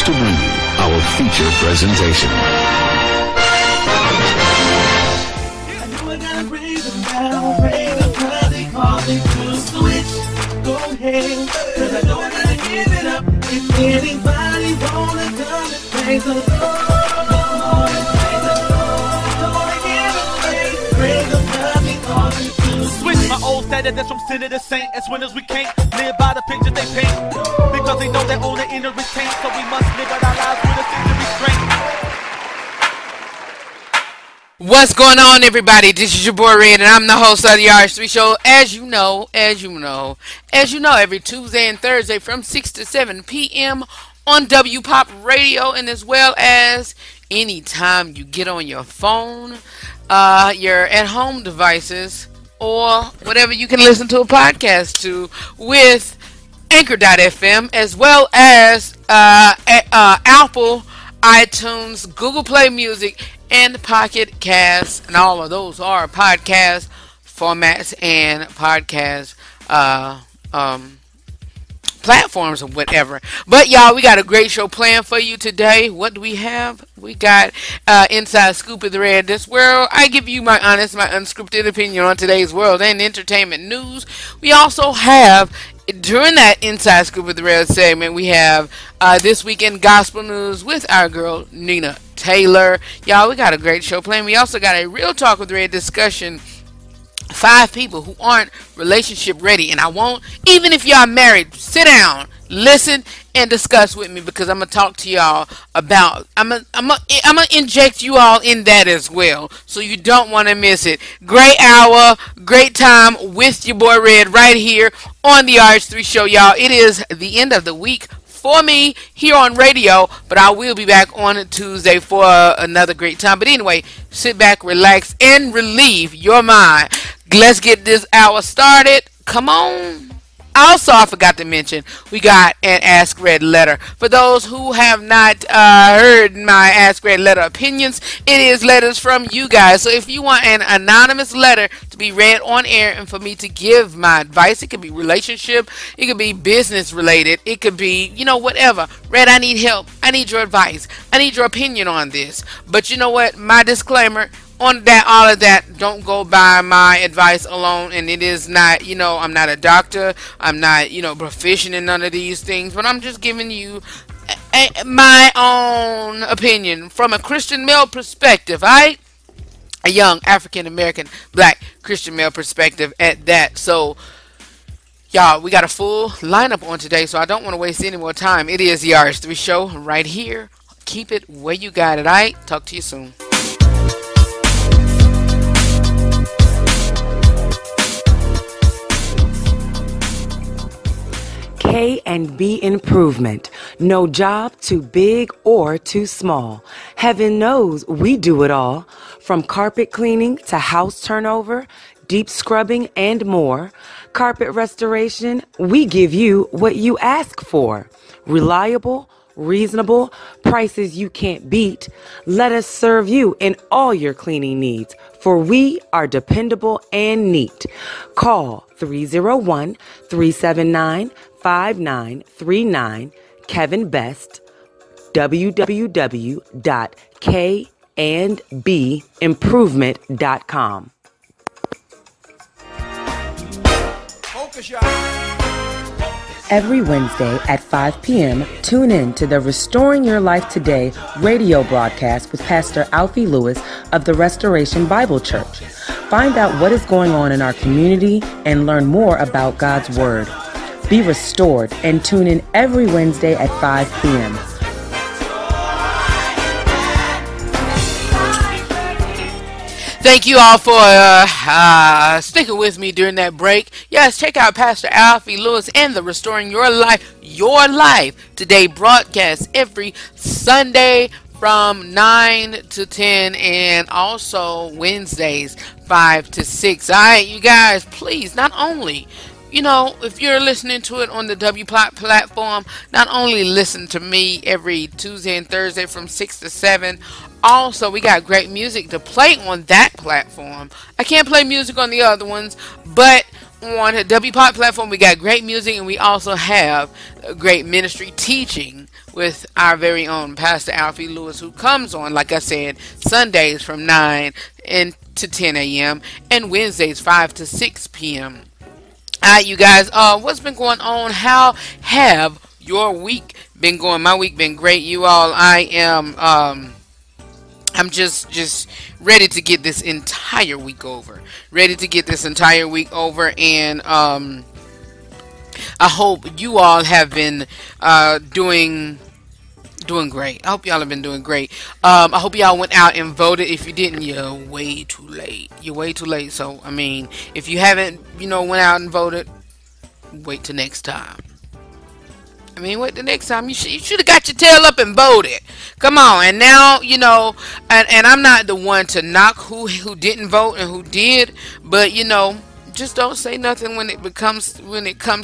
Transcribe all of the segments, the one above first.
pleased to bring you our feature presentation. I know I gotta raise them down, raise them cause they call me to switch. Go ahead, cause I know I gotta give it up. If anybody wanna come and praise the Lord, come on and praise the Lord. Come on and give it praise them cause they call me to switch. Switch my old status that's from sinner to saint. As winners we can't live by the picture they paint, because they know that all the inner is taint. So we must live out our lives with a sense of restraint. What's going on, everybody? This is your boy Red, and I'm the host of the RH3 show. As you know, every Tuesday and Thursday from 6 to 7 p.m. on W Pop Radio, and as well as anytime you get on your phone, your at-home devices, or whatever you can listen to a podcast to with Anchor.fm, as well as Apple, iTunes, Google Play Music, and Pocket Cast, and all of those are podcast formats and podcast platforms or whatever. But y'all, we got a great show planned for you today. What do we have? We got Inside Scoop of the Red This World. I give you my honest, my unscripted opinion on today's world and entertainment news. We also have, during that Inside Scoop of the Red segment, we have This Week in Gospel News with our girl Nina Taylor. Y'all, we got a great show planned. We also got a Real Talk with Red discussion. 5 people who aren't relationship ready. And I won't, even if y'all married, sit down, listen, and discuss with me, because I'm going to talk to y'all about, I'm gonna inject you all in that as well. So you don't want to miss it. Great hour, great time with your boy Red right here on the RH3 show, y'all. It is the end of the week for me here on radio, but I will be back on Tuesday for another great time. But anyway, sit back, relax, and relieve your mind. Let's get this hour started. Come on. Also, I forgot to mention, we got an Ask Red letter. For those who have not heard my Ask Red letter opinions, it is letters from you guys. So if you want an anonymous letter to be read on air and for me to give my advice, it could be relationship, it could be business related, it could be, you know, whatever. Red, I need help. I need your advice. I need your opinion on this. But you know what? My disclaimer on that, all of that, don't go by my advice alone. And it is not, you know, I'm not a doctor, I'm not, you know, proficient in none of these things, but I'm just giving you my own opinion from a Christian male perspective, alright? A young African American black Christian male perspective at that. So y'all, we got a full lineup on today, so I don't want to waste any more time. It is the RH3 show right here. Keep it where you got it, alright? Talk to you soon. K&B Improvement. No job too big or too small. Heaven knows we do it all. From carpet cleaning to house turnover, deep scrubbing, and more. Carpet restoration, we give you what you ask for. Reliable, reasonable, prices you can't beat. Let us serve you in all your cleaning needs, for we are dependable and neat. Call 301-379-5939, Kevin Best, www.kandbimprovement.com. Every Wednesday at 5 p.m., tune in to the Restoring Your Life Today radio broadcast with Pastor Alfie Lewis of the Restoration Bible Church. Find out what is going on in our community and learn more about God's Word. Be restored and tune in every Wednesday at 5 p.m. Thank you all for sticking with me during that break. Yes, check out Pastor Alfie Lewis and the Restoring Your Life Today broadcast every Sunday from 9 to 10 and also Wednesdays 5 to 6. All right, you guys, please, not only, you know, if you're listening to it on the W platform, not only listen to me every Tuesday and Thursday from 6 to 7, also we got great music to play on that platform. I can't play music on the other ones, but on the W platform we got great music, and we also have great ministry teaching with our very own Pastor Alfie Lewis, who comes on, like I said, Sundays from 9 to 10 a.m. and Wednesdays 5 to 6 p.m. Alright, you guys, what's been going on? How have your week been going? My week been great, you all. I'm just ready to get this entire week over. And I hope you all have been doing great. I hope y'all have been doing great. I hope y'all went out and voted. If you didn't, you're way too late. So, I mean, if you haven't, went out and voted, wait till next time. You should have got your tail up and voted. Come on. And now, and I'm not the one to knock who didn't vote and who did, but, just don't say nothing when it comes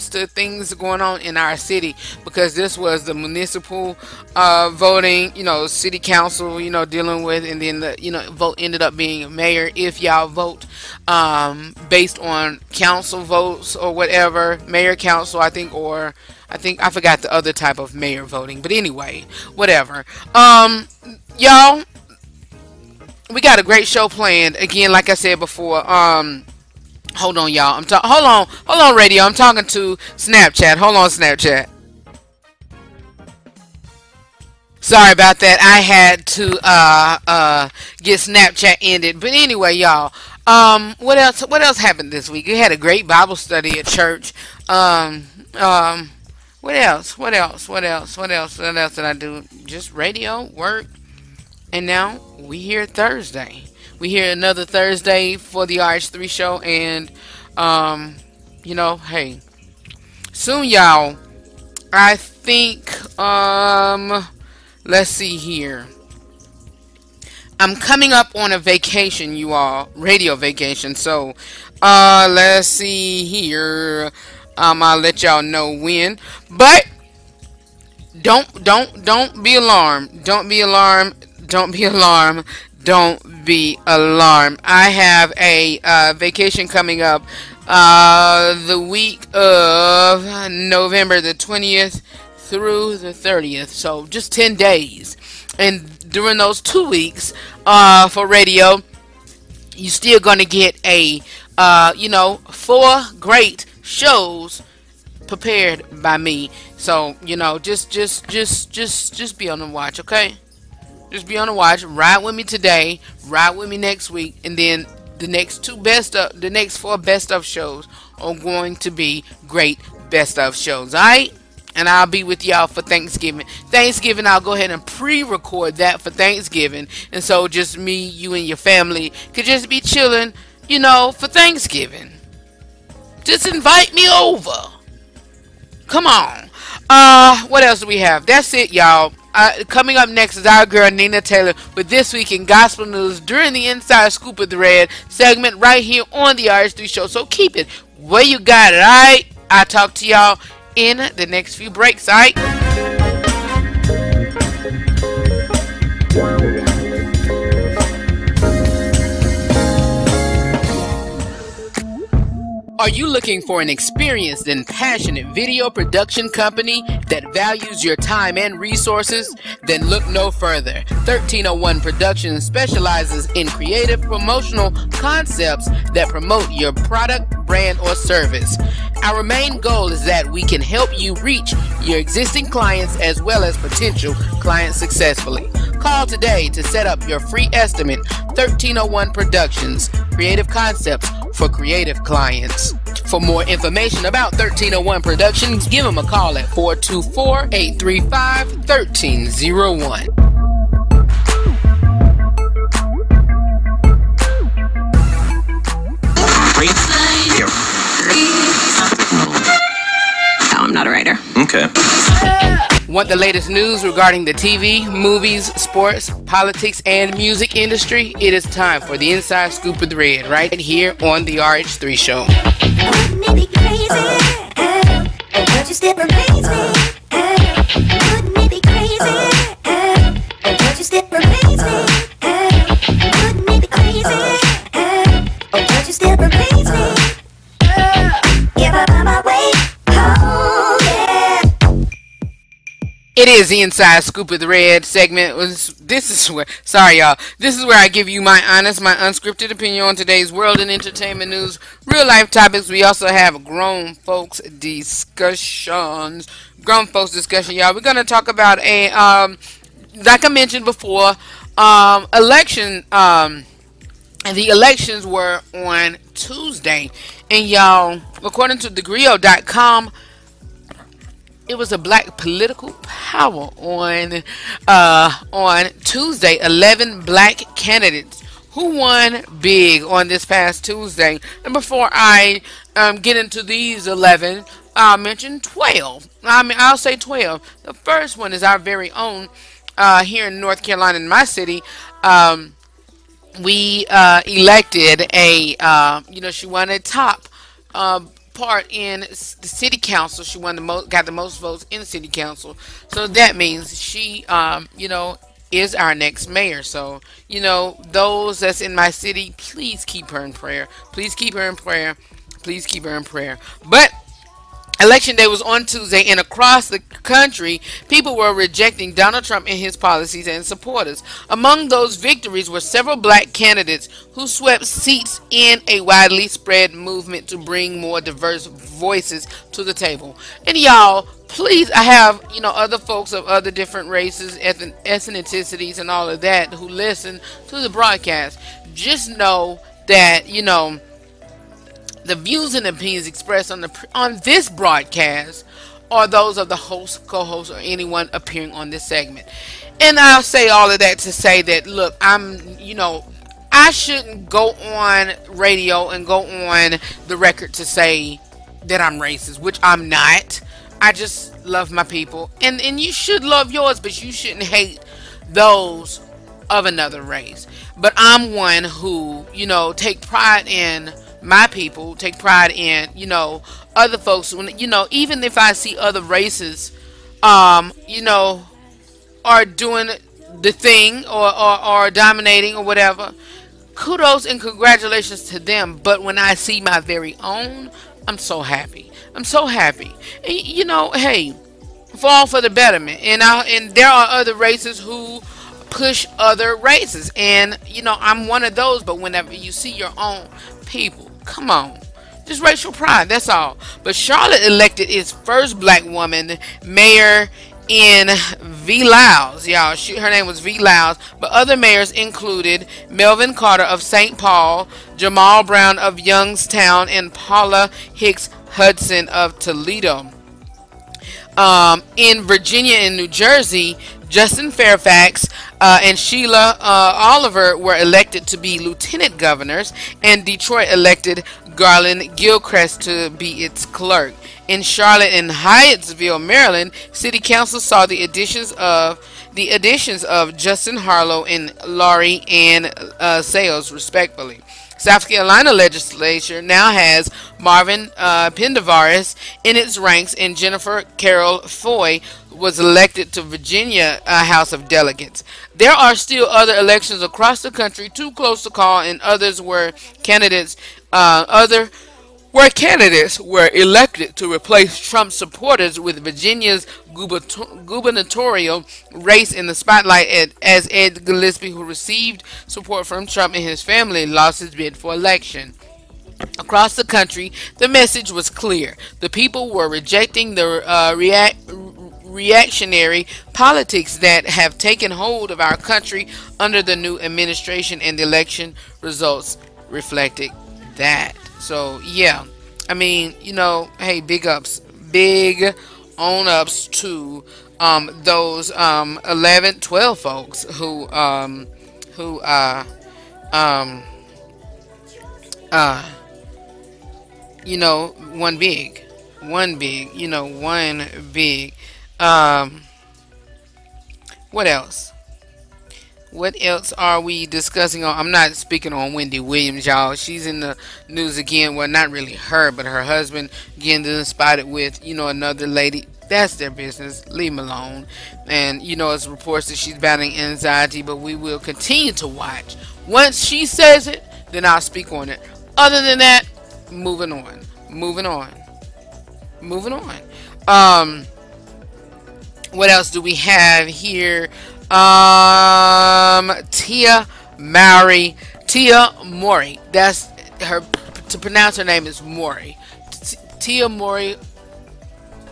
to things going on in our city, because this was the municipal voting, city council, dealing with, and then the vote ended up being mayor. If y'all vote based on council votes or whatever, mayor, council, I forgot the other type of mayor voting, but anyway, whatever. Y'all, we got a great show planned. Again, like I said before, hold on, y'all. Hold on, radio. I'm talking to Snapchat. Hold on, Snapchat. Sorry about that. I had to get Snapchat ended. But anyway, y'all. What else happened this week? We had a great Bible study at church. What else did I do? Just radio, work, and now we here Thursday. We here another Thursday for the RH3 show, and hey, soon, y'all. I think let's see here. I'm coming up on a vacation, you all, radio vacation. So let's see here. I'll let y'all know when, but don't be alarmed. Don't be alarmed. I have a vacation coming up the week of November the 20th through the 30th. So just 10 days. And during those 2 weeks for radio, you're still going to get a 4 great shows prepared by me. So, just be on the watch, okay? Just be on the watch. Ride with me today, ride with me next week, and then the next 4 best of shows are going to be great best of shows. Alright? And I'll be with y'all for Thanksgiving. I'll go ahead and pre-record that for Thanksgiving. And so just me, you, and your family could just be chilling, for Thanksgiving. Just invite me over. Come on. What else do we have? That's it, y'all. Coming up next is our girl Nina Taylor with This Week in Gospel News during the Inside Scoop of the Red segment right here on the RH3 show. So keep it where you got it, alright? I'll talk to y'all in the next few breaks, alright? Are you looking for an experienced and passionate video production company that values your time and resources? Then look no further. 1301 Productions specializes in creative promotional concepts that promote your product, brand, or service. Our main goal is that we can help you reach your existing clients as well as potential clients successfully. Call today to set up your free estimate. 1301 Productions, creative concepts for creative clients. For more information about 1301 Productions, give them a call at 424-835-1301. No, I'm not a writer. Okay. Want the latest news regarding the TV, movies, sports, politics, and music industry? It is time for the Inside Scoop of the Red right here on the RH3 show. Wouldn't it be crazy? Don't you still amaze me? Wouldn't it be crazy? Don't you still amaze me? Wouldn't it be crazy? Don't you still amaze me? If I find my way home, yeah. It is the Inside Scoop of the Red segment. This is where, sorry y'all, this is where I give you my honest, my unscripted opinion on today's world and entertainment news, real life topics. We also have grown folks discussions. Grown folks discussion, y'all. We're gonna talk about a like I mentioned before, election. And the elections were on Tuesday, and y'all, according to thegrio.com, it was a black political power on Tuesday. 11 black candidates who won big on this past Tuesday. And before I get into these 11, I'll mention 12. I'll say 12. The first one is our very own here in North Carolina, in my city. We elected a, she won a top part in the city council. She won got the most votes in the city council. So that means she, is our next mayor. So, those that's in my city, please keep her in prayer. Please keep her in prayer. Please keep her in prayer. But Election day was on Tuesday, and across the country, people were rejecting Donald Trump and his policies and supporters. Among those victories were several black candidates who swept seats in a widely spread movement to bring more diverse voices to the table. And y'all, please, I have, other folks of other different races, ethnicities, and all of that who listen to the broadcast. Just know that, the views and opinions expressed on this broadcast are those of the host, co-host, or anyone appearing on this segment. And I'll say all of that to say that, look, I shouldn't go on radio and go on the record to say that I'm racist, which I'm not. I just love my people. And you should love yours, but you shouldn't hate those of another race. But I'm one who, take pride in my people, take pride in, other folks. When, even if I see other races, are doing the thing or dominating or whatever, kudos and congratulations to them. But when I see my very own, I'm so happy. I'm so happy. And, hey, fall for the betterment. And there are other races who push other races. And, I'm one of those. But whenever you see your own people, come on, just racial pride, that's all. But Charlotte elected its first black woman mayor in V. Lyles, y'all. Her name was V. Lyles. But other mayors included Melvin Carter of St. Paul, Jamal Brown of Youngstown, and Paula Hicks Hudson of Toledo. In Virginia and New Jersey, Justin Fairfax and Sheila Oliver were elected to be lieutenant governors, and Detroit elected Garland Gilchrist to be its clerk. In Charlotte and Hyattsville, Maryland, City Council saw the additions of Justin Harlow and Laurie Ann Sales, respectively. South Carolina legislature now has Marvin Pendergrass in its ranks, and Jennifer Carroll Foy was elected to Virginia House of Delegates. There are still other elections across the country, too close to call, and others where candidates were elected to replace Trump supporters, with Virginia's gubernatorial race in the spotlight as Ed Gillespie, who received support from Trump and his family, lost his bid for election. Across the country, the message was clear. The people were rejecting the reactionary politics that have taken hold of our country under the new administration, and the election results reflected that. So yeah, I mean, hey, big on ups to those 11, 12 folks who one big. What else? What else are we discussing on? I'm not speaking on Wendy Williams, y'all. She's in the news again. Well, not really her, but her husband getting spotted with, another lady. That's their business. Leave them alone. And, it's reports that she's battling anxiety, but we will continue to watch. Once she says it, then I'll speak on it. Other than that, moving on. What else do we have here? Tia Mowry. That's her. To pronounce her name is Mowry. Tia Mowry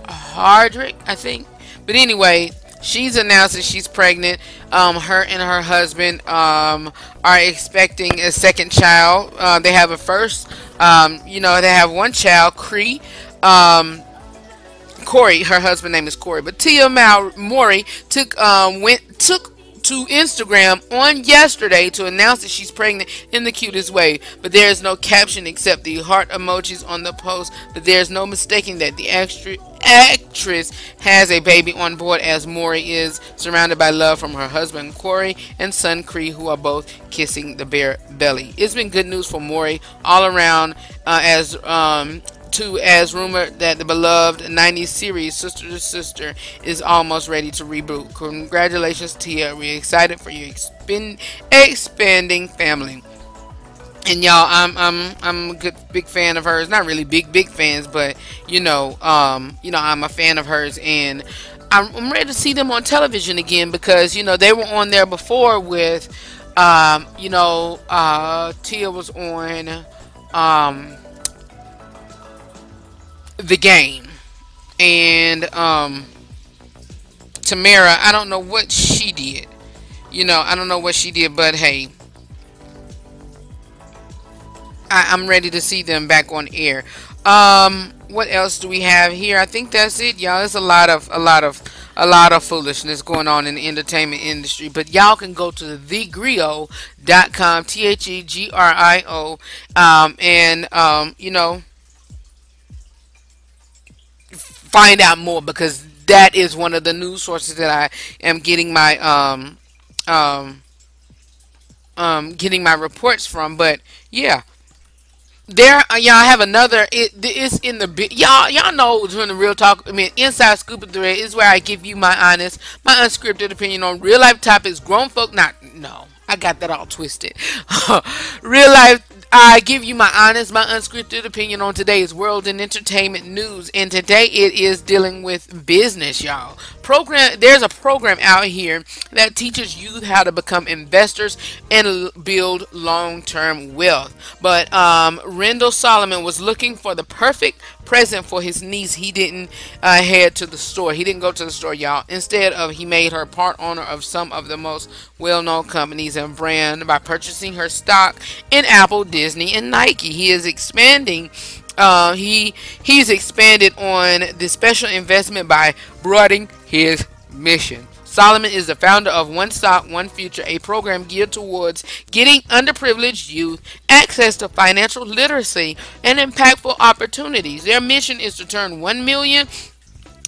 Hardrick, I think. But anyway, she's announced that she's pregnant. Her and her husband are expecting a second child. They have a first. They have one child, Cree. Corey, her husband name is Corey, but Tia Mowry took to Instagram on yesterday to announce that she's pregnant in the cutest way. But there is no caption except the heart emojis on the post. But there's no mistaking that the actress has a baby on board, as Mowry is surrounded by love from her husband Corey and son Cree, who are both kissing the bare belly. It's been good news for Mowry all around, as rumored that the beloved 90s series Sister to Sister is almost ready to reboot. Congratulations, Tia. We're excited for your expanding family. And y'all, I'm a big fan of hers. Not really big fans, but I'm a fan of hers, and I'm ready to see them on television again, because they were on there before with Tia was on The Game, and Tamara, I don't know what she did. I don't know what she did, but hey, I'm ready to see them back on air. What else do we have here? I think that's it, y'all. There's a lot of foolishness going on in the entertainment industry, but y'all can go to thegrio.com, THEGRIO, and find out more, because that is one of the news sources that I am getting my reports from. But yeah, y'all have another. It's in the y'all know during the real talk. I mean, inside scoop of thread is where I give you my honest, my unscripted opinion on real life topics. Grown folk, I got that all twisted. Real life. I give you my honest, my unscripted opinion on today's world and entertainment news, and today it is dealing with business, y'all. There's a program out here that teaches youth how to become investors and build long-term wealth. But Rendell Solomon was looking for the perfect present for his niece. He didn't head to the store. He didn't go to the store, y'all. Instead he made her part owner of some of the most well-known companies and brand by purchasing her stock in Apple, Disney, and Nike. He is expanding. He's expanded on the special investment by broadening his mission. Solomon is the founder of One Stock, One Future, a program geared towards getting underprivileged youth access to financial literacy and impactful opportunities. Their mission is to turn 1 million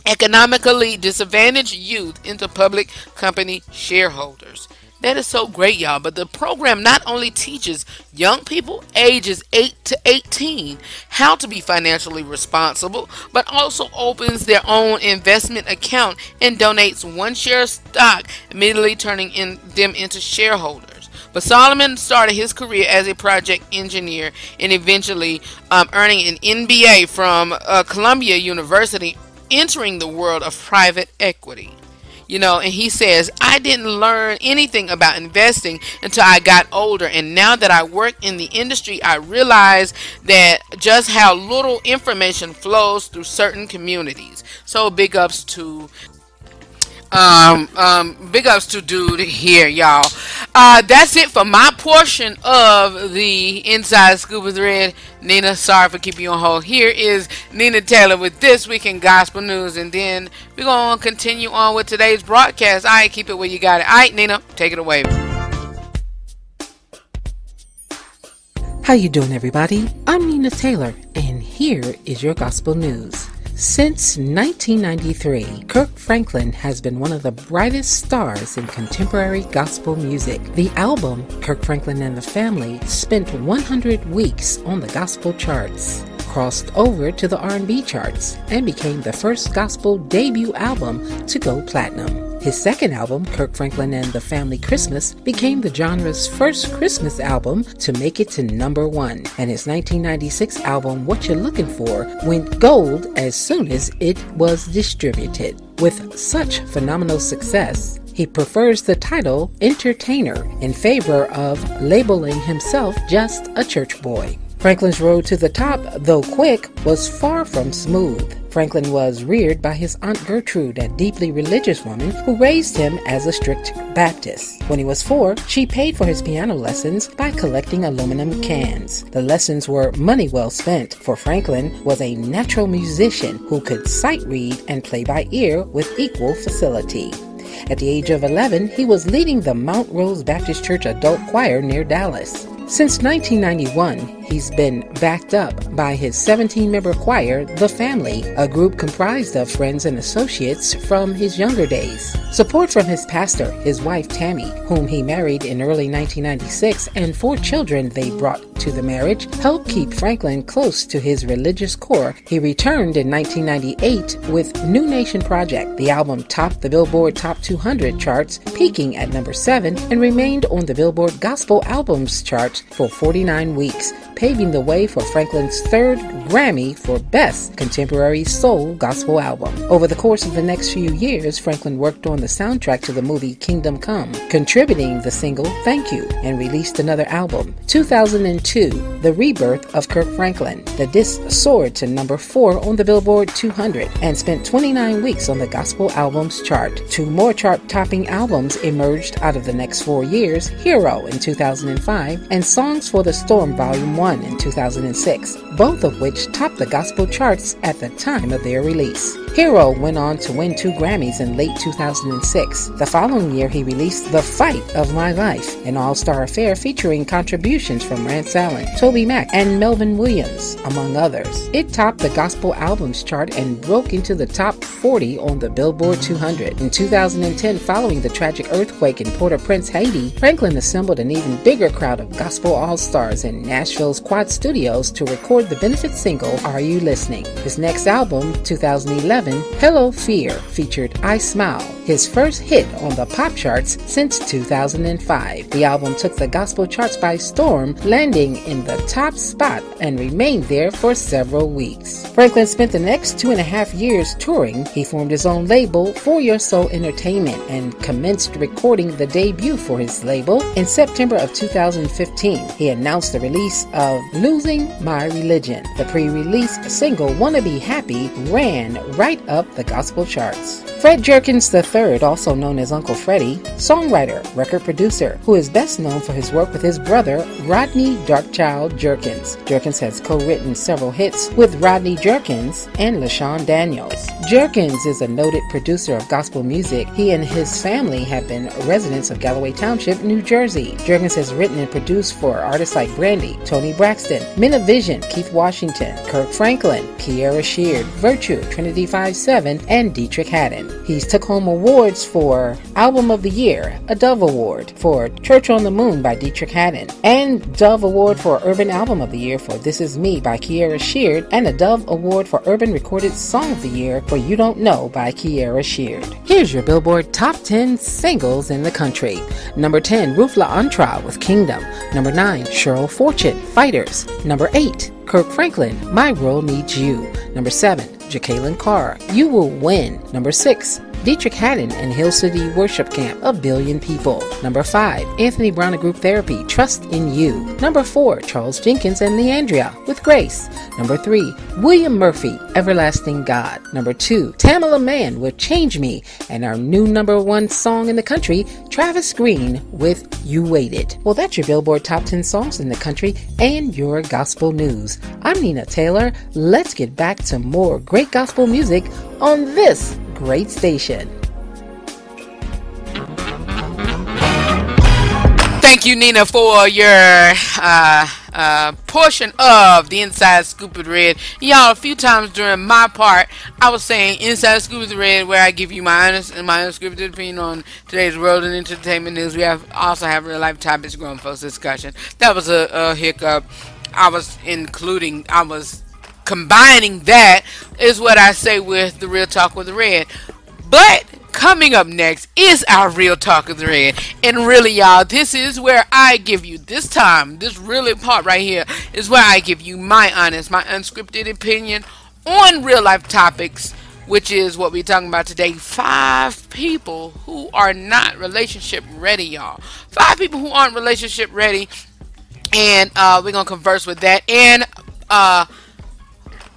economically disadvantaged youth into public company shareholders. That is so great, y'all. But the program not only teaches young people ages 8 to 18 how to be financially responsible, but also opens their own investment account and donates one share of stock, immediately turning them into shareholders. But Solomon started his career as a project engineer and eventually earning an MBA from Columbia University, entering the world of private equity. And he says, I didn't learn anything about investing until I got older, and now that I work in the industry, I realize that just how little information flows through certain communities. So big ups to dude here, y'all. That's it for my portion of the Inside Scuba Thread. Nina, sorry for keeping you on hold. Here is Nina Taylor with This Week in Gospel News, and then we're going to continue on with today's broadcast. All right, keep it where you got it. All right, Nina, take it away. How you doing, everybody? I'm Nina Taylor, and here is your Gospel News. Since 1993, Kirk Franklin has been one of the brightest stars in contemporary gospel music. The album, Kirk Franklin and the Family, spent 100 weeks on the gospel charts, crossed over to the R&B charts, and became the first gospel debut album to go platinum. His second album, Kirk Franklin and the Family Christmas, became the genre's first Christmas album to make it to number 1, and his 1996 album, What You're Looking For, went gold as soon as it was distributed. With such phenomenal success, he prefers the title entertainer in favor of labeling himself just a church boy. Franklin's road to the top, though quick, was far from smooth. Franklin was reared by his Aunt Gertrude, a deeply religious woman who raised him as a strict Baptist. When he was 4, she paid for his piano lessons by collecting aluminum cans. The lessons were money well spent, for Franklin was a natural musician who could sight read and play by ear with equal facility. At the age of 11, he was leading the Mount Rose Baptist Church adult choir near Dallas. Since 1991, he's been backed up by his 17-member choir, The Family, a group comprised of friends and associates from his younger days. Support from his pastor, his wife Tammy, whom he married in early 1996, and 4 children they brought to the marriage, helped keep Franklin close to his religious core. He returned in 1998 with New Nation Project. The album topped the Billboard Top 200 charts, peaking at number 7, and remained on the Billboard Gospel Albums chart for 49 weeks, paving the way for Franklin's 3rd Grammy for Best Contemporary Soul Gospel Album. Over the course of the next few years, Franklin worked on the soundtrack to the movie Kingdom Come, contributing the single Thank You, and released another album. 2002, The Rebirth of Kirk Franklin. The disc soared to number 4 on the Billboard 200 and spent 29 weeks on the Gospel Albums chart. 2 more chart-topping albums emerged out of the next 4 years, Hero in 2005 and Songs for the Storm Volume 1 in 2006, both of which topped the gospel charts at the time of their release. Hero went on to win 2 Grammys in late 2006. The following year, he released The Fight of My Life, an all-star affair featuring contributions from Rance Allen, Toby Mac, and Melvin Williams, among others. It topped the Gospel Albums chart and broke into the top 40 on the Billboard 200. In 2010, following the tragic earthquake in Port-au-Prince, Haiti, Franklin assembled an even bigger crowd of gospel all-stars in Nashville's Quad Studios to record the benefit single, Are You Listening? His next album, 2011, Hello Fear, featured I Smile, his first hit on the pop charts since 2005. The album took the gospel charts by storm, landing in the top spot and remained there for several weeks. Franklin spent the next 2.5 years touring. He formed his own label, For Your Soul Entertainment, and commenced recording the debut for his label in September of 2015. He announced the release of Losing My Religion. The pre-release single, Wanna Be Happy, ran right up the gospel charts. Fred Jerkins III, also known as Uncle Freddie, songwriter, record producer, who is best known for his work with his brother, Rodney Darkchild Jerkins. Jerkins has co-written several hits with Rodney Jerkins and LaShawn Daniels. Jerkins is a noted producer of gospel music. He and his family have been residents of Galloway Township, New Jersey. Jerkins has written and produced for artists like Brandy, Tony Braxton, Minna Vision, Keith Washington, Kirk Franklin, Kiera Sheard, Virtue, Trinity 5-7, and Dietrich Haddon. He's took home awards for Album of the Year, a Dove Award for Church on the Moon by Dietrich Haddon, and Dove Award for Urban Album of the Year for This Is Me by Kiera Sheard, and a Dove Award for Urban Recorded Song of the Year for You Don't Know by Kiera Sheard. Here's your Billboard Top 10 Singles in the Country. Number 10, Ruth LaAntra with Kingdom. Number 9, Cheryl Fortune, Fighters. Number 8, Kirk Franklin, My World Needs You. Number 7, Jacqueline Carr, You Will Win. Number 6, Dietrich Haddon and Hill City Worship Camp, A Billion People. Number 5, Anthony Brown and Group Therapy, Trust in You. Number 4, Charles Jenkins and Leandria with Grace. Number 3, William Murphy, Everlasting God. Number 2, Tamala Mann with Change Me. And our new number 1 song in the country, Travis Green with You Waited. Well, that's your Billboard Top 10 Songs in the Country and your gospel news. I'm Nina Taylor. Let's get back to more great gospel music on this great station. Thank you, Nina, for your portion of the Inside Scoop with Red. Y'all, a few times during my part, I was saying Inside Scoop with Red, where I give you my honest and my unscripted opinion on today's world and entertainment news. We also have real life topics, grown folks discussion. That was a hiccup. I was combining that is what I say with the Real Talk with the Red. But coming up next is our Real Talk with the Red. And really, y'all, this is where I give you, this really part right here is where I give you my honest, my unscripted opinion on real life topics which is what we're talking about today. 5 people who are not relationship ready, y'all. 5 people who aren't relationship ready. And we're going to converse with that. And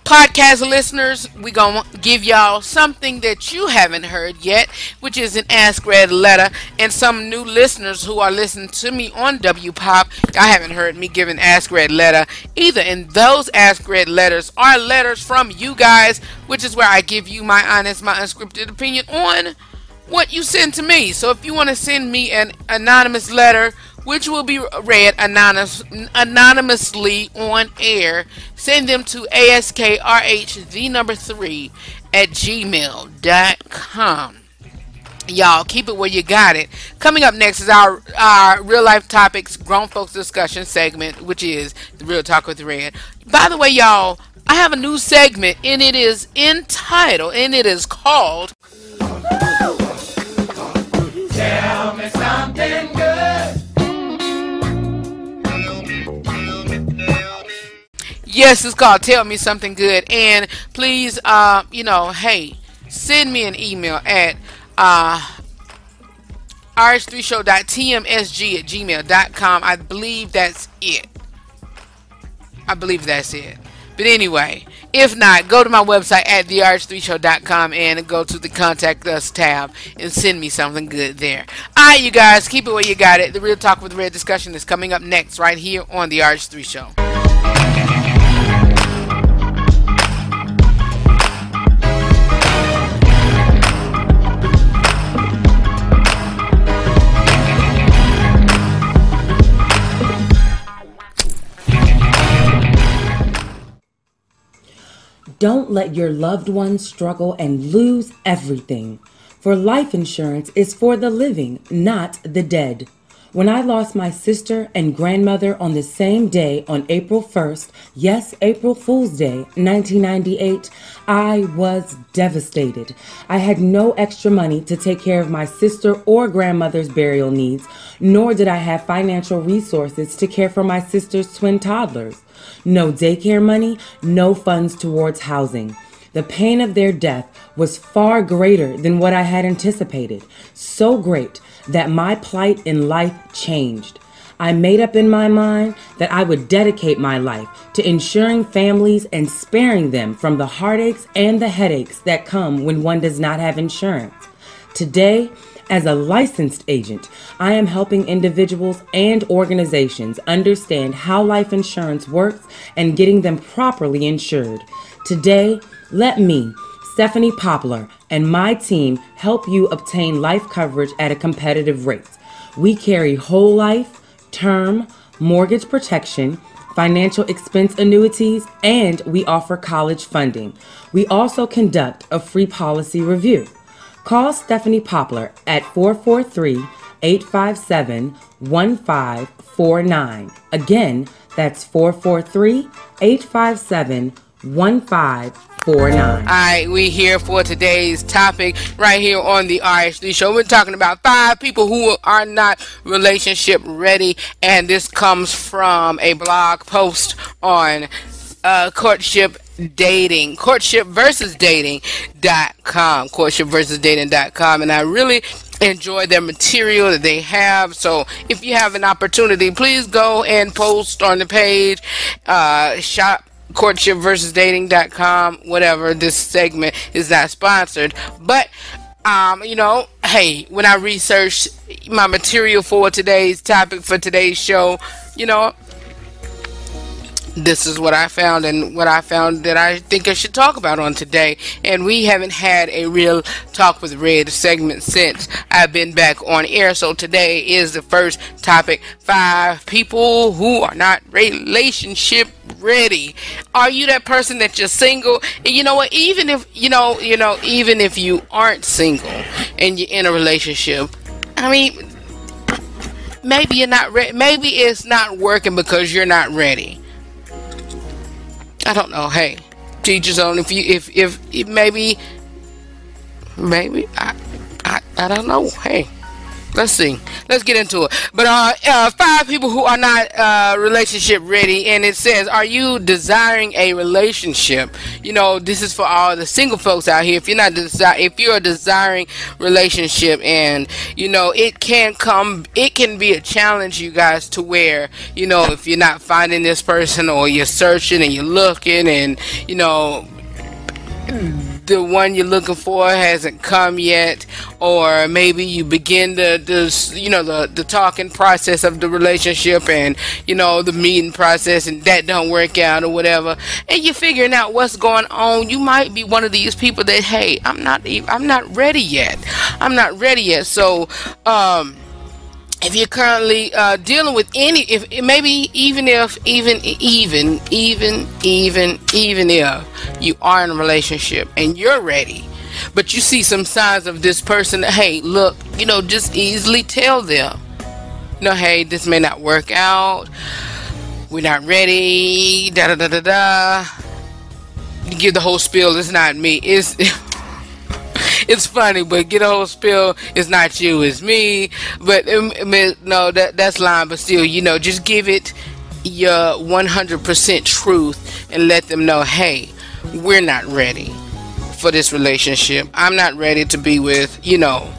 podcast listeners, we're going to give y'all something that you haven't heard yet, which is an Ask Red letter. And some new listeners who are listening to me on WPOP, I haven't heard me give an Ask Red letter either. And those Ask Red letters are letters from you guys, which is where I give you my honest, my unscripted opinion on what you send to me. So if you want to send me an anonymous letter, which will be read anonymously on air, send them to ASKRH3 at gmail.com. Y'all, keep it where you got it. Coming up next is our real life topics, grown folks discussion segment, which is the Real Talk with Red. By the way, y'all, I have a new segment, and it is entitled, and it is called Tell me something good. Yes, it's called Tell Me Something Good. And please, hey, send me an email at rh3show.tmsg@gmail.com. I believe that's it. But anyway, if not, go to my website at therh3show.com and go to the Contact Us tab and send me something good there. Alright, you guys, keep it where you got it. The Real Talk with Red discussion is coming up next right here on the RH3 Show. Don't let your loved ones struggle and lose everything. For life insurance is for the living, not the dead. When I lost my sister and grandmother on the same day on April 1st, yes, April Fool's Day, 1998, I was devastated. I had no extra money to take care of my sister or grandmother's burial needs, nor did I have financial resources to care for my sister's twin toddlers. No daycare money, no funds towards housing. The pain of their death was far greater than what I had anticipated. So great that my plight in life changed. I made up in my mind that I would dedicate my life to ensuring families and sparing them from the heartaches and the headaches that come when one does not have insurance. Today, as a licensed agent, I am helping individuals and organizations understand how life insurance works and getting them properly insured. Today, let me, Stephanie Poplar, and my team help you obtain life coverage at a competitive rate. We carry whole life, term, mortgage protection, financial expense annuities, and we offer college funding. We also conduct a free policy review. Call Stephanie Poplar at 443-857-1549. Again, that's 443-857-1549. Alright, we here for today's topic right here on the RH3 Show. We're talking about 5 people who are not relationship ready, and this comes from a blog post on courtshipversusdating.com, and I really enjoy their material that they have. So if you have an opportunity, please go and post on the page, shop courtshipversusdating.com, whatever. This segment is not sponsored, but hey, when I researched my material for today's topic for today's show, this is what I found, and what I found that I think I should talk about on today. And we haven't had a real Talk with Red segment since I've been back on air. So today is the first topic: 5 people who are not relationship ready. Are you that person that you're single? And you know what? Even if even if you aren't single and you're in a relationship, I mean, maybe you're not ready. Maybe it's not working because you're not ready. I don't know. Hey, teachers on. If maybe I don't know. Hey, Let's see. Let's get into it. But 5 people who are not relationship ready, and it says, are you desiring a relationship? You know, this is for all the single folks out here. If you're a desiring relationship, and you know, it can be a challenge, you guys, to where, you know, if you're not finding this person, or you're searching and you're looking, and you know, the one you're looking for hasn't come yet, or maybe you begin the talking process of the relationship, and you know, the meeting process, and that don't work out or whatever, and you're figuring out what's going on. You might be one of these people that, hey, I'm not ready yet. So if you're currently dealing with any, if you are in a relationship and you're ready, but you see some signs of this person, hey, look, you know, just easily tell them, you know, hey, this may not work out, we're not ready, da da da da da. You give the whole spiel. It's not me. It's funny, but get a whole spill. It's not you, it's me. But no, that's lying. But still, you know, just give it your 100% truth and let them know, hey, we're not ready for this relationship. I'm not ready to be with, you know,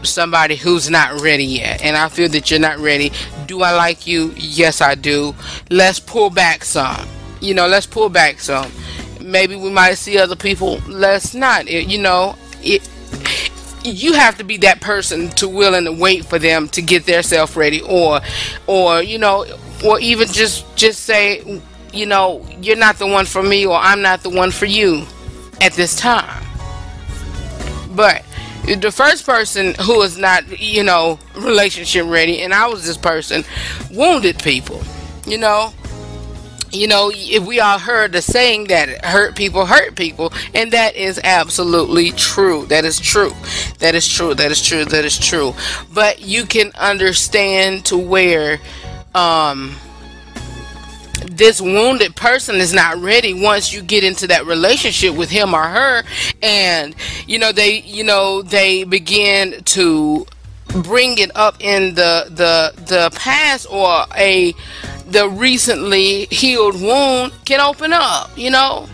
somebody who's not ready yet. And I feel that you're not ready. Do I like you? Yes, I do. Let's pull back some. You know, let's pull back some. Maybe we might see other people. Let's not. You know, you have to be that person to willing to wait for them to get their self ready, or you know, or even just say, you know, you're not the one for me, or I'm not the one for you at this time. But the first person who is not, you know, relationship ready, and I was this person, wounded people. You know, if we all heard the saying that hurt people, and that is absolutely true. That is true. But you can understand to where this wounded person is not ready once you get into that relationship with him or her, and they begin to bring it up in the past, or the recently healed wound can open up. You know,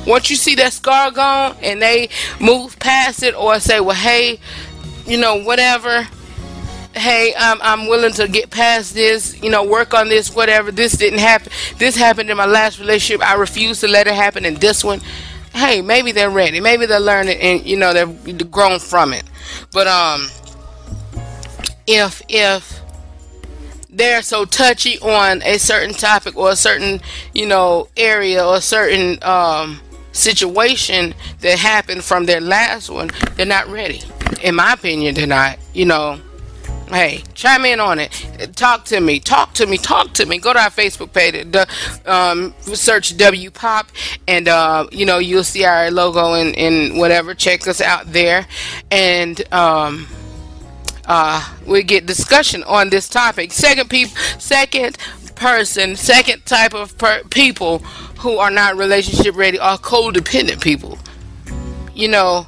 once you see that scar gone and they move past it, or say, well, hey, you know, whatever, hey, I'm willing to get past this, you know, work on this, whatever, this didn't happen, this happened in my last relationship, I refuse to let it happen in this one. Hey, maybe they're ready, maybe they're learning, and you know, they've grown from it. But if they're so touchy on a certain topic, or a certain, you know, area, or a certain situation that happened from their last one, they're not ready. In my opinion, they're not. You know, hey, chime in on it. Talk to me. Go to our Facebook page, search W Pop, and you know, you'll see our logo and whatever. Check us out there, and we get discussion on this topic. Second type of people who are not relationship ready are codependent people. You know,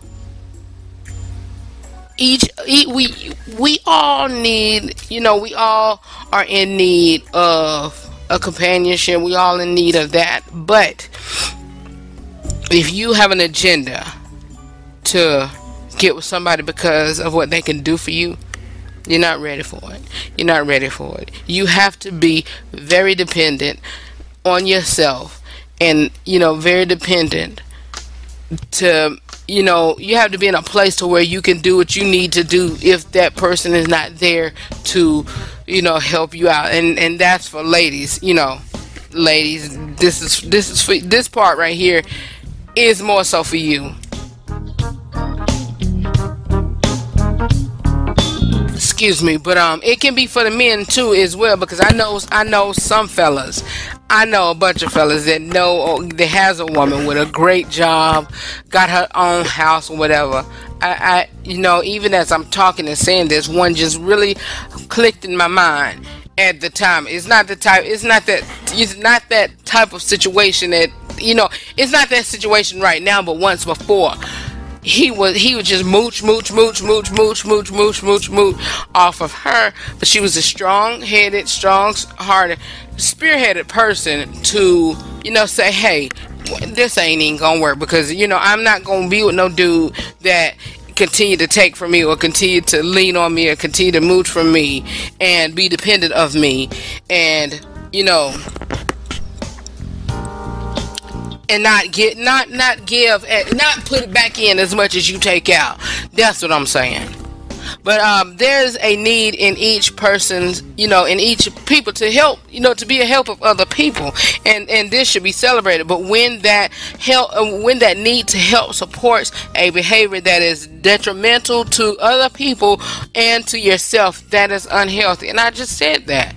we all need, you know, we all are in need of a companionship. We all in need of that. But if you have an agenda to get with somebody because of what they can do for you, you're not ready for it. You have to be very dependent on yourself, and, you know, very dependent to, you know, you have to be in a place to where you can do what you need to do if that person is not there to, you know, help you out. And that's for ladies. You know, ladies, this is for, this part right here is more so for you. Excuse me, but it can be for the men too as well, because I know some fellas, I know a bunch of fellas that has a woman with a great job, got her own house or whatever. I you know, even as I'm talking and saying this, one just really clicked in my mind at the time. It's not that type of situation that, you know, it's not that situation right now, but once before. he would just mooch off of her, but she was a strong-headed, strong-hearted, spearheaded person to, say, hey, this ain't even gonna work, because I'm not gonna be with no dude that continue to take from me, or continue to lean on me, or continue to mooch from me and be dependent of me, and and not put it back in as much as you take out. That's what I'm saying. But there's a need in each person's, in each people to help, to be a help of other people, and this should be celebrated. But when that need to help supports a behavior that is detrimental to other people and to yourself, that is unhealthy. And I just said that.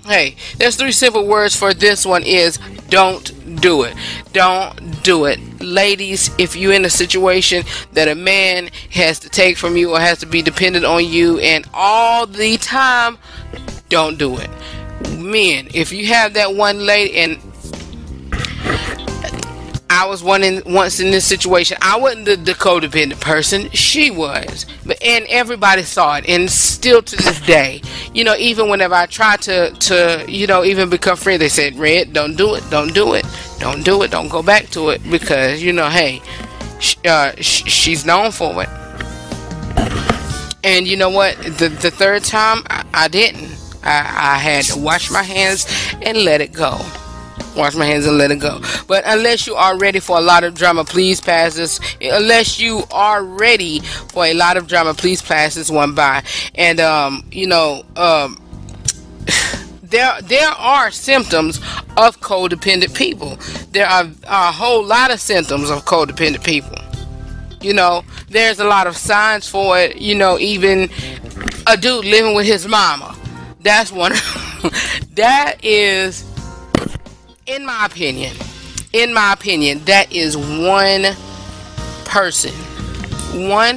Hey, there's 3 simple words for this one is don't do it. Don't do it. Ladies, if you're in a situation that a man has to take from you or has to be dependent on you and all the time, don't do it. Men, if you have that one lady, and I was once in this situation. I wasn't the codependent person. She was. And everybody saw it. And still to this day, even whenever I try to even become friends, they said, Red, don't do it. Don't do it. Don't do it. Don't go back to it. Because, hey, she's known for it. And you know what? The third time, I didn't. I had to wash my hands and let it go. Wash my hands and let it go. But unless you are ready for a lot of drama, please pass this. Unless you are ready for a lot of drama, please pass this one by. And there are symptoms of codependent people. There are a whole lot of symptoms of codependent people. There's a lot of signs for it. Even a dude living with his mama. That's one. That is. In my opinion, that is one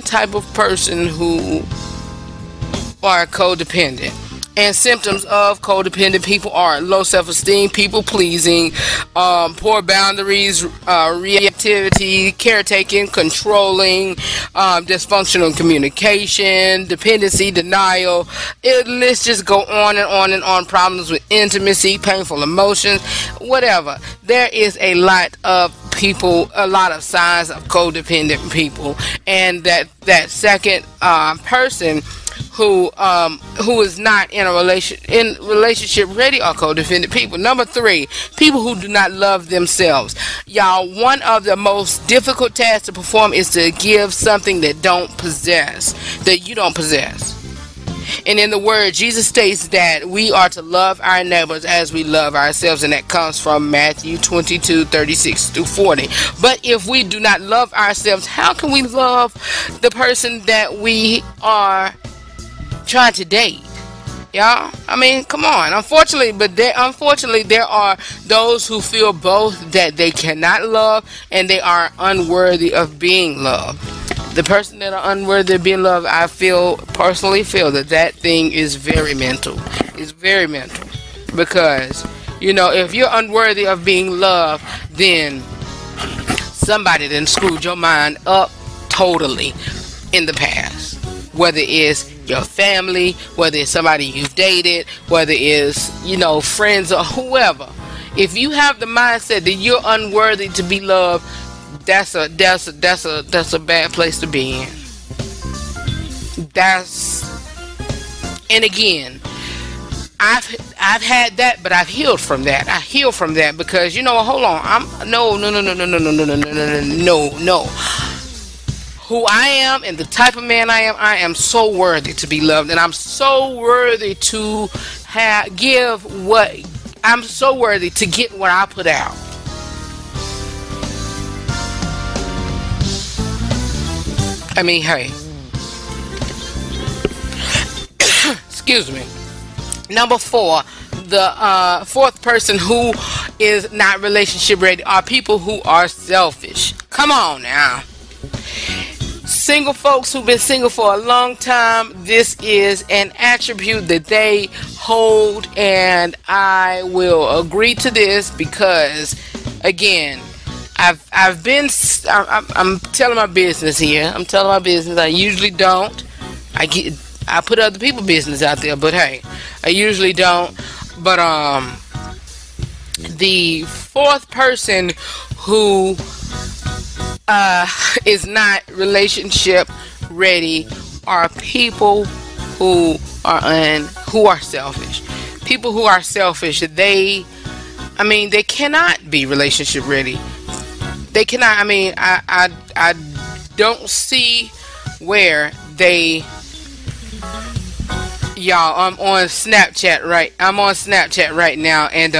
type of person who are codependent. And symptoms of codependent people are low self-esteem, people-pleasing, poor boundaries, reactivity, caretaking, controlling, dysfunctional communication, dependency, denial. Let's just go on and on and on. Problems with intimacy, painful emotions, whatever. There is a lot of people, a lot of signs of codependent people. And that second person who is not in relationship ready are codependent people. Number 3, people who do not love themselves. Y'all, one of the most difficult tasks to perform is to give something that you don't possess. And in the word, Jesus states that we are to love our neighbors as we love ourselves, and that comes from Matthew 22:36-40. But if we do not love ourselves, how can we love the person that we are trying to date? Y'all, I mean, come on. Unfortunately, there are those who feel both, that they cannot love and they are unworthy of being loved. The person that are unworthy of being loved, I personally feel that thing is very mental. It's very mental. Because, if you're unworthy of being loved, then somebody done screwed your mind up totally in the past. Whether it's your family, whether it's somebody you've dated, whether it's, friends or whoever. If you have the mindset that you're unworthy to be loved, that's a bad place to be in. And again, I've had that, but I've healed from that. I healed from that because, hold on. No. Who I am and the type of man I am so worthy to be loved, and I'm so worthy to I'm so worthy to get what I put out. I mean, hey. Excuse me. Number 4, the fourth person who is not relationship ready are people who are selfish. Come on now. Single folks who've been single for a long time, this is an attribute that they hold, and I will agree to this because, again, I'm telling my business here. I'm telling my business. I usually don't. I put other people's business out there, but hey, I usually don't. But the fourth person who is not relationship ready are people who are selfish. People who are selfish, they cannot be relationship ready. They cannot. I mean, I don't see where they. Y'all, I'm on Snapchat right now, and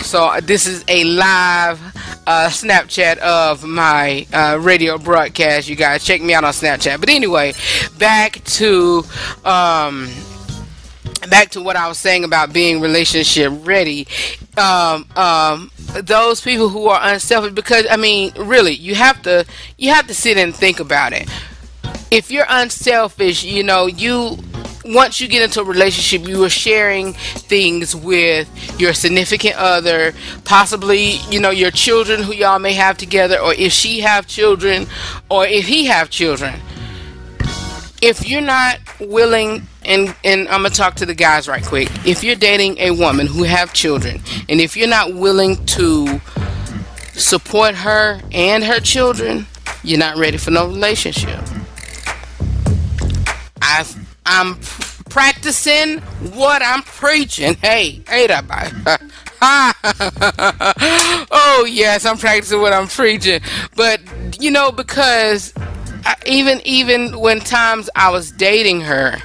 so this is a live Snapchat of my radio broadcast. You guys check me out on Snapchat. But anyway, back to what I was saying about being relationship ready. Those people who are unselfish, because I mean, really, you have to sit and think about it. If you're unselfish, you know, once you get into a relationship, you are sharing things with your significant other, possibly, you know, your children who y'all may have together, or if she have children, or if he have children. If you're not willing, and I'm gonna talk to the guys right quick. If you're dating a woman who have children, and if you're not willing to support her and her children, you're not ready for no relationship. I'm practicing what I'm preaching. Hey, everybody. Oh yes, I'm practicing what I'm preaching. But you know, because even when times I was dating her,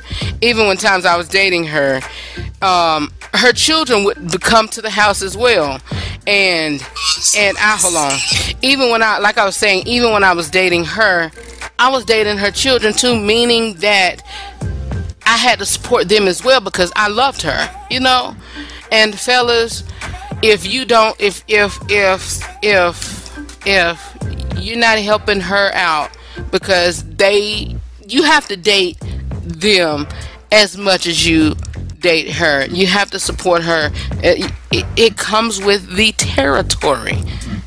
her children would come to the house as well. And I hold on. Even when I was dating her, I was dating her children too, meaning that I had to support them as well because I loved her, you know. And fellas, if you're not helping her out, because you have to date them as much as you date her. You have to support her. It comes with the territory.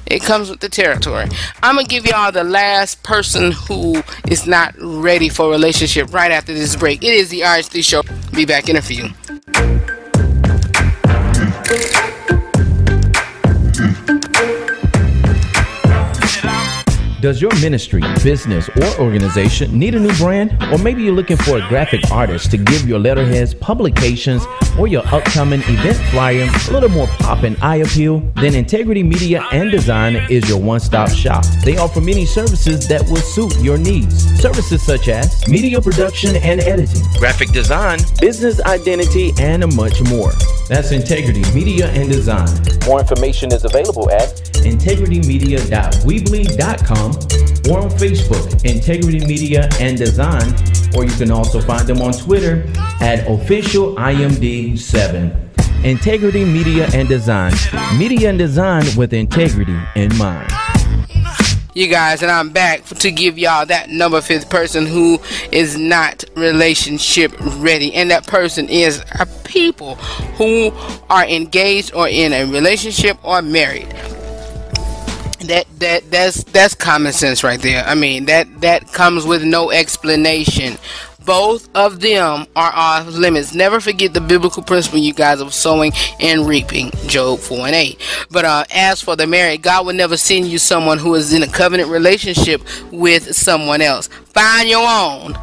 It comes with the territory. I'm going to give y'all the last person who is not ready for a relationship right after this break. It is the RH3 show. Be back in a few. Does your ministry, business, or organization need a new brand? Or maybe you're looking for a graphic artist to give your letterheads, publications, or your upcoming event flyer a little more pop and eye appeal? Then Integrity Media and Design is your one-stop shop. They offer many services that will suit your needs. Services such as media production and editing, graphic design, business identity, and much more. That's Integrity Media and Design. More information is available at integritymedia.weebly.com or on Facebook, Integrity Media and Design, or you can also find them on Twitter at officialimd7. Integrity Media and Design. Media and design with integrity in mind. You guys, and I'm back to give y'all that number 5th person who is not relationship ready, and that person is people who are engaged or in a relationship or married. That's common sense right there. I mean, that comes with no explanation. Both of them are off limits. Never forget the biblical principle, you guys, of sowing and reaping. Job 4:8. But as for the married, God will never send you someone who is in a covenant relationship with someone else. Find your own,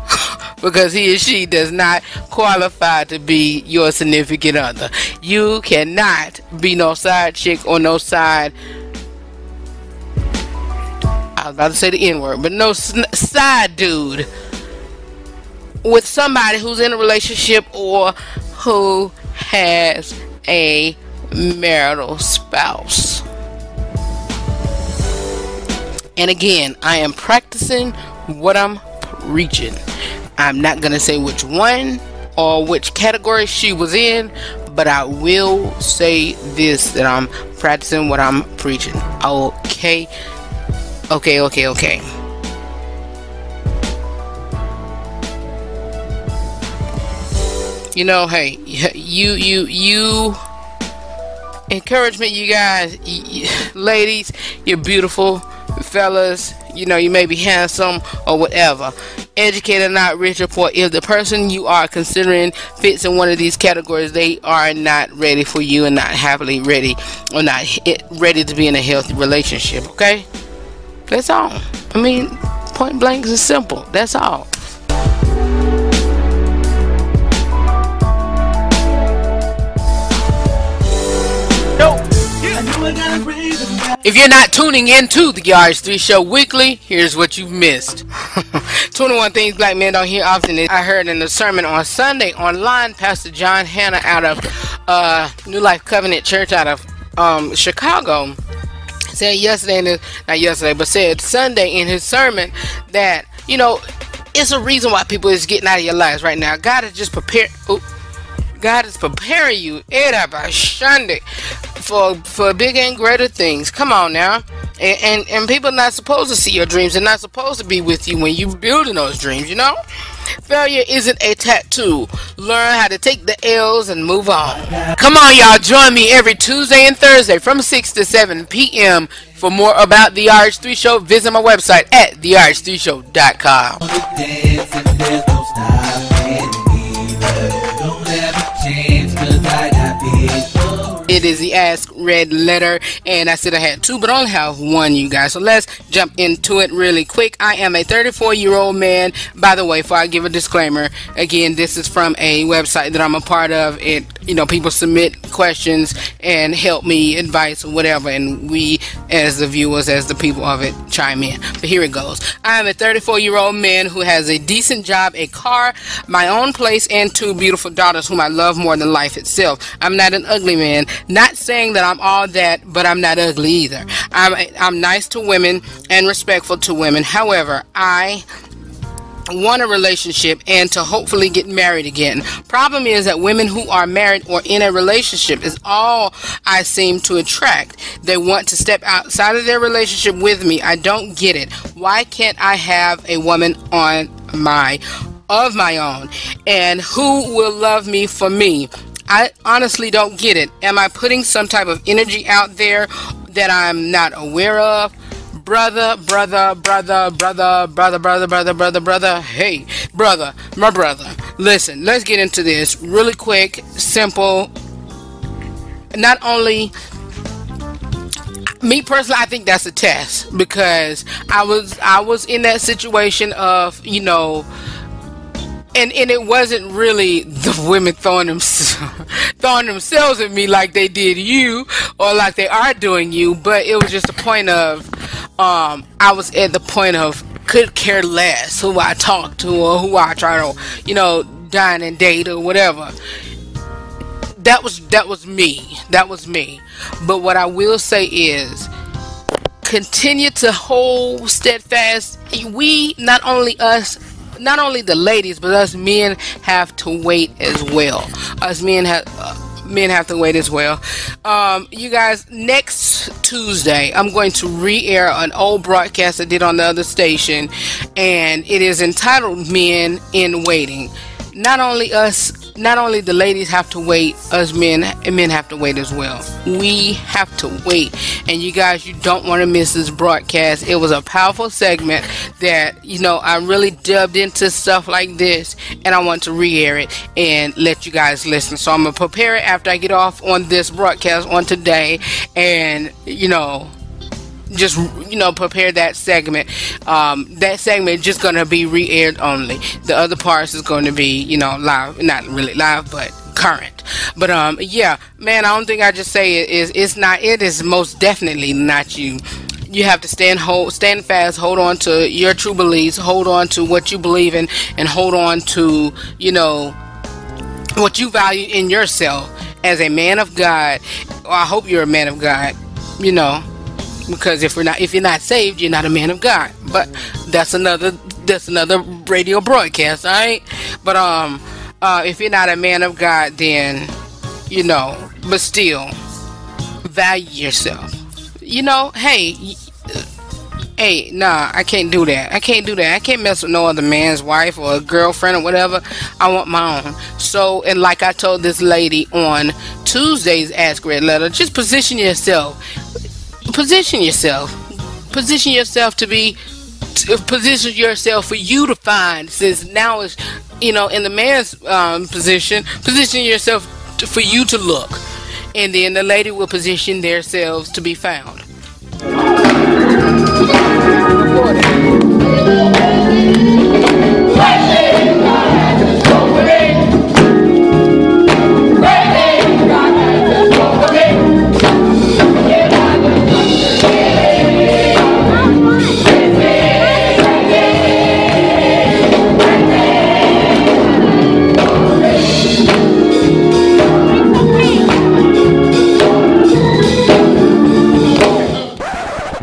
because he or she does not qualify to be your significant other. You cannot be no side chick or no side. I was about to say the N-word, but no side dude with somebody who's in a relationship or who has a marital spouse. And again, I am practicing what I'm preaching. I'm not going to say which one or which category she was in, but I will say this, that I'm practicing what I'm preaching. Okay. You know, hey, you encouragement, you guys, ladies, you're beautiful. Fellas, you know, you may be handsome or whatever, educated, not rich or poor. If the person you are considering fits in one of these categories, they are not ready for you and not happily ready, or not ready to be in a healthy relationship. Okay, that's all. I mean, point blank is simple. That's all. If you're not tuning into the RH3 Show weekly, here's what you've missed. 21 things black men don't hear often. I heard in the sermon on Sunday online, Pastor John Hanna out of New Life Covenant Church out of Chicago said said Sunday in his sermon that, you know, it's a reason why people is getting out of your lives right now. God is just preparing you for bigger and greater things. Come on now. And people are not supposed to see your dreams. They're not supposed to be with you when you're building those dreams, you know? Failure isn't a tattoo. Learn how to take the L's and move on. Come on, y'all. Join me every Tuesday and Thursday from 6 to 7 p.m. For more about the RH3 Show, visit my website at therh3show.com. It is the Ask Red Letter, and I said I had two, but I only have one, you guys. So let's jump into it really quick. I am a 34-year-old man. By the way, before I give a disclaimer, again, this is from a website that I'm a part of. It, you know, people submit questions and help me, advice or whatever, and we, as the viewers, as the people of it, chime in. But here it goes. I am a 34-year-old man who has a decent job, a car, my own place, and two beautiful daughters whom I love more than life itself. I'm not an ugly man. Not saying that I'm all that, but I'm not ugly either. I'm nice to women and respectful to women. However, I want a relationship and to hopefully get married again. Problem is that women who are married or in a relationship is all I seem to attract. They want to step outside of their relationship with me. I don't get it. Why can't I have a woman of my own, and who will love me for me? I honestly don't get it. Am I putting some type of energy out there that I'm not aware of? Brother, hey, brother, my brother. Listen, let's get into this really quick, simple. Not only me personally, I think that's a test, because I was in that situation of, you know, and it wasn't really the women throwing themselves at me like they did you, or like they are doing you, but it was just a point of, I was at the point of could care less who I talk to or who I try to, you know, dine and date or whatever. That was me. But what I will say is, continue to hold steadfast. We, not only the ladies, but us men have to wait as well. Men have to wait as well. You guys, next Tuesday, I'm going to re-air an old broadcast I did on the other station, and it is entitled Men in Waiting. Not only the ladies have to wait, us men have to wait as well. We have to wait. And you guys, you don't want to miss this broadcast. It was a powerful segment that, you know, I really dubbed into stuff like this, and I want to re-air it and let you guys listen. So I'm going to prepare it after I get off on this broadcast on today, and, you know, just, you know, prepare that segment. That segment is just going to be re-aired only. The other parts is going to be, you know, live. Not really live, but current. But yeah, man, I don't think I just say it is most definitely not you. You have to stand fast, hold on to your true beliefs, hold on to what you believe in, and hold on to, you know, what you value in yourself as a man of God. I hope you're a man of God, you know. Because if you're not saved, you're not a man of God. But that's another radio broadcast, all right? But if you're not a man of God, then, you know, but still value yourself. You know, hey, nah, I can't do that. I can't mess with no other man's wife or a girlfriend or whatever. I want my own. So, and like I told this lady on Tuesday's Ask Red Letter, just position yourself. Position yourself. Position yourself to be, position yourself for you to find. Since now it's, in the man's position yourself for you to look. And then the lady will position themselves to be found.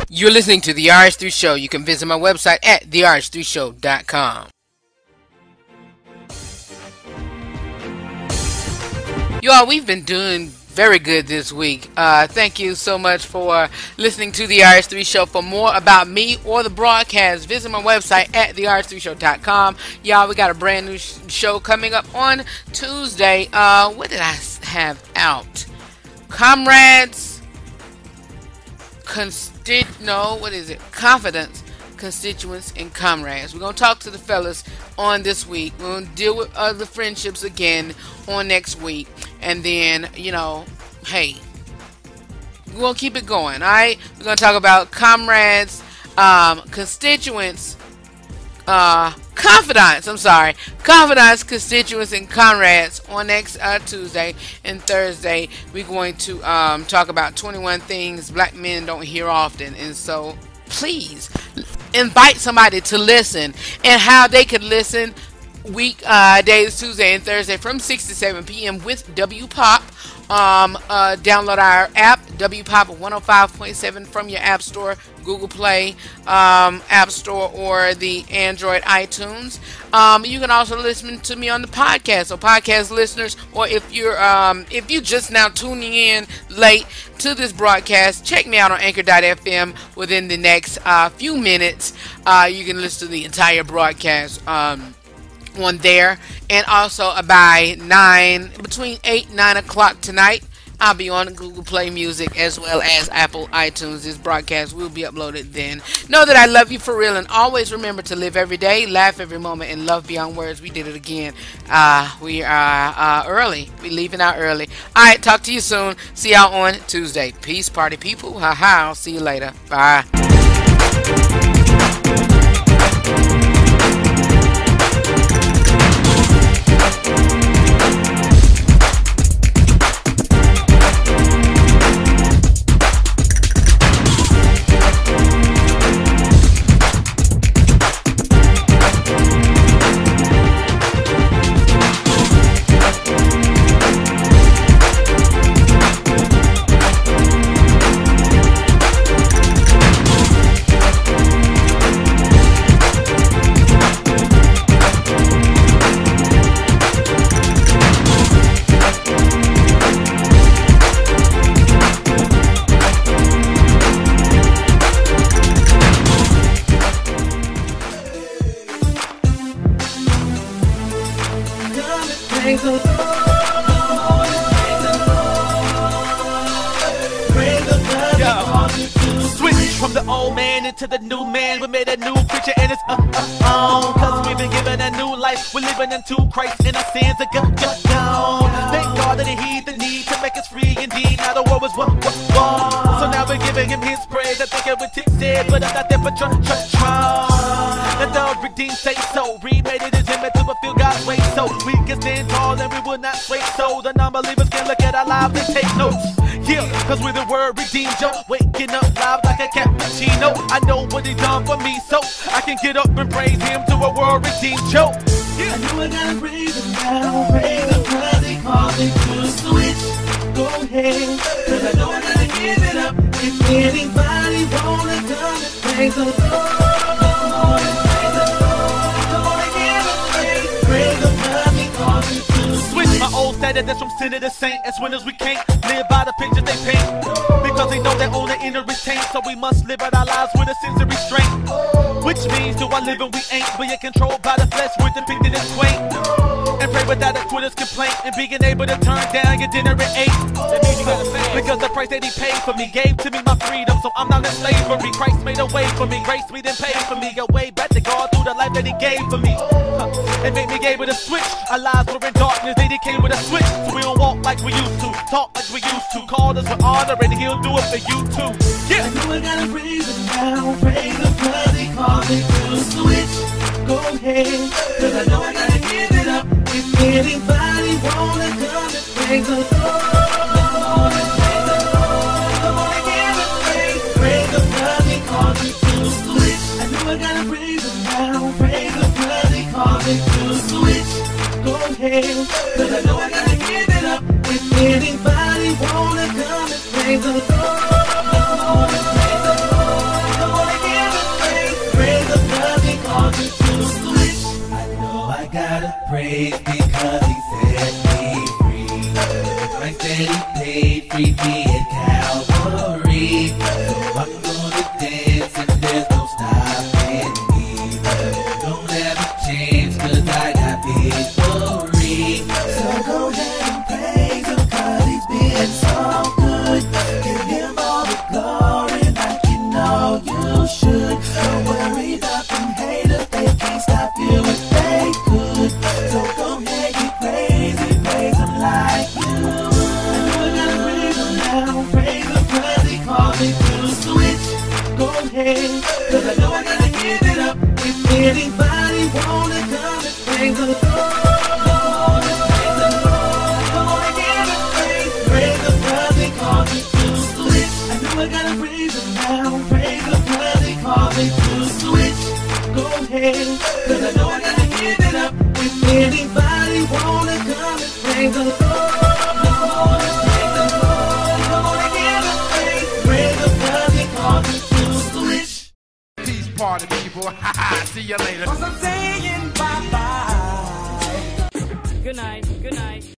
You're listening to The RH3 Show. You can visit my website at therh3show.com. Y'all, we've been doing very good this week. Thank you so much for listening to The RH3 Show. For more about me or the broadcast, visit my website at therh3show.com. Y'all, we got a brand new show coming up on Tuesday. What did I have out? Comrades. Confidence, constituents, and comrades. We're going to talk to the fellas on this week. We're going to deal with other friendships again on next week. And then, hey, we're going to keep it going, all right? We're going to talk about comrades, constituents, confidants, constituents, and comrades on next Tuesday. And Thursday we're going to talk about 21 things black men don't hear often. And so please invite somebody to listen, and how they could listen days Tuesday and Thursday from 6 to 7 p.m. with WPOP. Download our app, WPOP 105.7, from your App Store, Google Play, App Store, or the Android iTunes. You can also listen to me on the podcast. So podcast listeners, or if you're just now tuning in late to this broadcast, check me out on anchor.fm within the next few minutes. You can listen to the entire broadcast on there. And also between 8 and 9 o'clock tonight, I'll be on Google Play Music as well as Apple iTunes. This broadcast will be uploaded then. Know that I love you for real, and always remember to live every day, laugh every moment, and love beyond words. We did it again. We are early. We're leaving out early. All right, talk to you soon. See y'all on Tuesday. Peace, party people. Ha-ha. I'll see you later. Bye. To the new man, we made a new creature, and it's cause we've been given a new life. We're living into Christ, and our sins are gone. Thank God that he heed the need to make us free indeed. Now the world was war. So now we're giving him his praise. I think it would take said, but I'm not there for try. Let the redeemed say so. Remade it as him until we feel God's way. So we can stand tall and we will not sway. So the non-believers can look at our lives and take notes. Yeah, cause we're the word redeemed, yo. Waking up live like a cappuccino. I know what he done for me, so I can get up and praise him to a world redeemed, yo. I know I gotta praise him now, praise him cause he called me to switch. Go ahead, cause I know I gotta give it up. If anybody wanna come and praise the Lord, my old status that's from sinner to saint. As winners we can't live by the pictures they paint, because they know that on the inner is taint. So we must live out our lives with a sense of restraint, which means do I live and we ain't. We are controlled by the flesh, we're depicted as quaint, and pray without a quitter's complaint and being able to turn down your dinner at 8. That means you gotta pay. Because the price that he paid for me gave to me my freedom, so I'm not in slavery. Christ made a way for me, grace me then paid for me. A way back to God through the life that he gave for me. And made me able to switch. Our lives were in darkness, they came with a switch. So we don't walk like we used to, talk like we used to. Call us with honor and he'll do it for you too. Yeah. I know I gotta praise him now, praise him 'cause he called me to switch. Go ahead, 'cause I know I gotta give it up. If anybody wanna come and praise the Lord, praise the Lord. Come on and give him praise him 'cause he called me to switch. I know I gotta praise him now, praise him 'cause he called me to switch. Go ahead, 'cause I know I gotta give it up. If anybody wanna come and praise the Lord, praise the Lord. Come on and give him praise him 'cause he called me to switch. I know I gotta praise because he set me free. The price that he paid, free me at Calvary. So I'm gonna dance and there's no stopping me. Don't have a chance 'cause I got victory. So go ahead and praise him 'cause he's been so good. Give him all the glory like you know you should. Don't worry about them haters, they can't stop you if they could. So go ahead and praise him like you would. I know I gotta praise him now, praise him 'cause he called me to switch. Go ahead, 'cause I know I gotta give it up. If anybody wanna come and praise the Lord, praise the Lord. Come on and give him praise him 'cause he called me to switch. I know I gotta praise him now, praise him 'cause he called me to switch. Go ahead, 'cause I know I gotta give it up. If anybody wanna come and praise the Lord, praise the Lord. Come on and give him praise him 'cause he called me to switch. Peace party people. See you later. I'm saying bye-bye. Good night. Good night.